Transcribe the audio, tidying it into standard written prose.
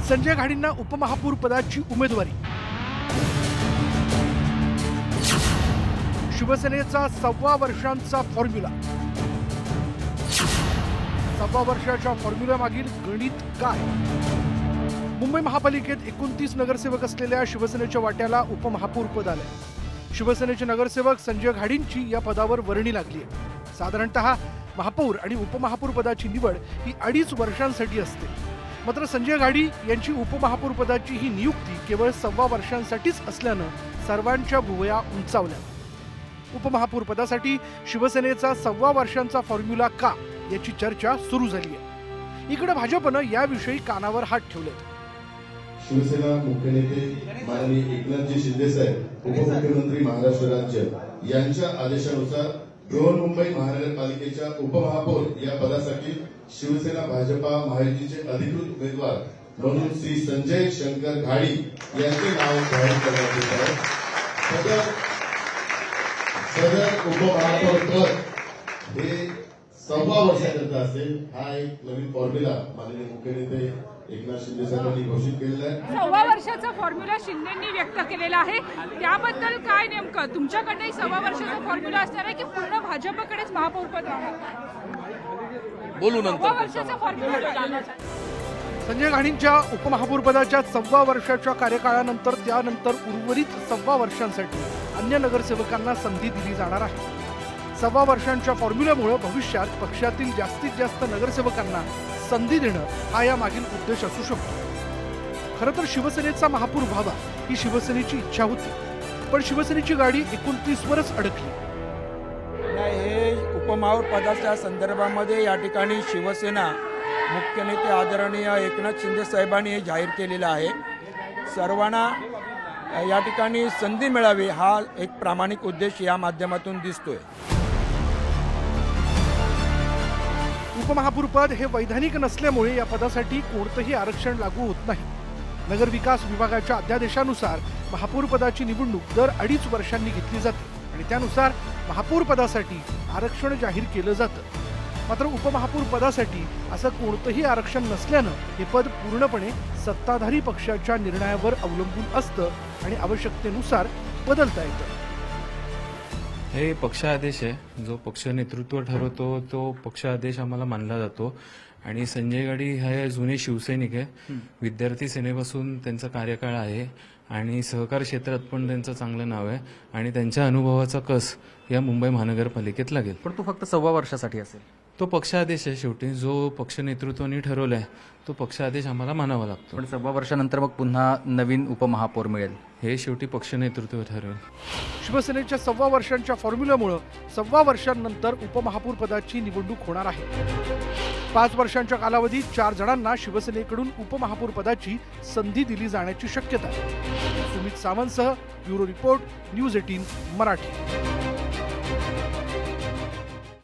संजय घाडींना उपमहापौर पदाची उमेदवारी। शिवसेनेचा 1.25 वर्षांचा फॉर्म्युला। 1.25 वर्षाच्या फॉर्म्युल्यामागील गणित काय? मुंबई महापालिकेत 29 नगरसेवक असलेल्या शिवसेनेच्या वाट्याला उपमहापौर पद आले। शिवसेनेचे नगरसेवक संजय घाडींची या पदावर वर्णी लागली आहे। साधारणतः महापौर आणि उपमहापौर पदाची निवड ही 2.5 वर्षांसाठी असते। मात्र संजय घाडी यांची उपमहापौर पदाची ही नियुक्ती केवळ 1.25 वर्षांसाठीच असल्यानं सर्वांच्या भुवया उंचावल्या। उपमहापौर पदासाठी शिवसेनेचा 1.25 वर्षांचा फॉर्म्युला का याची चर्चा सुरू झाली आहे। इकडे भाजपनं याविषयी कानावर हात ठेवलेत। शिवसेना मुख्य नेते माननीय एकनाथजी शिंदे साहेब उपमुख्यमंत्री महाराष्ट्र राज्य यांच्या आदेशानुसार बृहन्मुंबई महानगरपालिकेच्या उपमहापौर या पदासाठी शिवसेना भाजपा महायुतीचे अधिकृत उमेदवार म्हणून श्री संजय शंकर घाडी यांचे नाव जाहीर करण्यात येत आहे। सदर उपमहापौर पद हे 1.25 वर्षाकरता असेल। हा एक नवीन फॉर्म्युला माननीय मुख्य नेते एकनाथ शिंदे साहेबांनी घोषित केलेला आहे। 1.25 वर्षाचा फॉर्म्युला शिंदेंनी व्यक्त केलेला आहे, त्याबद्दल काय नेमकं तुमच्याकडे 1.25 वर्षाचा फॉर्म्युला असणार आहे की पूर्ण भाजपकडेच महापौर पद राहणार? बोलू नंतर 1.25 वर्षाचा फॉर्म्युला। संजय घाडींच्या उपमहापौर पदाच्या 1.25 वर्षाच्या कार्यकाळानंतर त्यानंतर उर्वरित 1.25 वर्षांसाठी अन्य नगरसेवकांना संधी दिली जाणार आहे। 1.25 वर्षांच्या फॉर्म्युल्यामुळे भविष्यात पक्षातील जास्तीत जास्त नगरसेवकांना संधी देणं हा या मागील उद्देश असू शकतो। खरं तर शिवसेनेचा महापौर व्हावा ही शिवसेनेची इच्छा होती, पण शिवसेनेची गाडी 29 वरच अडकली। हे उपमहापौर पदाच्या संदर्भामध्ये या ठिकाणी शिवसेना मुख्य नेते आदरणीय एकनाथ शिंदे साहेबांनी हे जाहीर केलेलं आहे। सर्वांना या ठिकाणी संधी मिळावी हा एक प्रामाणिक उद्देश या माध्यमातून दिसतोय। उपमहापौर पद हे वैधानिक नसल्यामुळे या पदासाठी कोणतंही आरक्षण लागू होत नाही। नगर विकास विभागाच्या अध्यादेशानुसार महापौर पदाची निवडणूक दर 2.5 वर्षांनी घेतली जाते आणि त्यानुसार महापौर पदासाठी आरक्षण जाहीर केलं जातं। मात्र उपमहापौर पदासाठी असं कोणतंही आरक्षण नसल्यानं हे पद पूर्णपणे सत्ताधारी पक्षाच्या निर्णयावर अवलंबून असतं आणि आवश्यकतेनुसार बदलता येतं। हे पक्षादेश आहे, जो पक्ष नेतृत्व ठरवतो तो पक्षादेश आम्हाला मानला जातो। आणि संजय घाडी हे जुने शिवसैनिक आहे, विद्यार्थी सेनेपासून त्यांचा कार्यकाळ आहे आणि सहकार क्षेत्रात पण त्यांचं चांगलं नाव आहे आणि त्यांच्या अनुभवाचा कस या मुंबई महानगरपालिकेत लागेल। पण तो फक्त 1.25 वर्षासाठी असेल। तो पक्षादेश आहे, शेवटी जो पक्ष नेतृत्वाने ठरवलाय तो पक्षादेश आम्हाला मानावा लागतो। पण 1.25 वर्षानंतर मग पुन्हा नवीन उपमहापौर मिळेल हे शेवटी पक्ष नेतृत्व ठरवेल। शिवसेनेच्या 1.25 वर्षांच्या फॉर्म्युल्यामुळे 1.25 वर्षांनंतर उपमहापौर पदाची निवडणूक होणार आहे। 5 वर्षांच्या कालावधीत 4 जणांना शिवसेनेकडून उपमहापौर पदाची संधी दिली जाण्याची शक्यता आहे। सुमित सावंतसह ब्युरो रिपोर्ट, न्यूज 18 मराठी।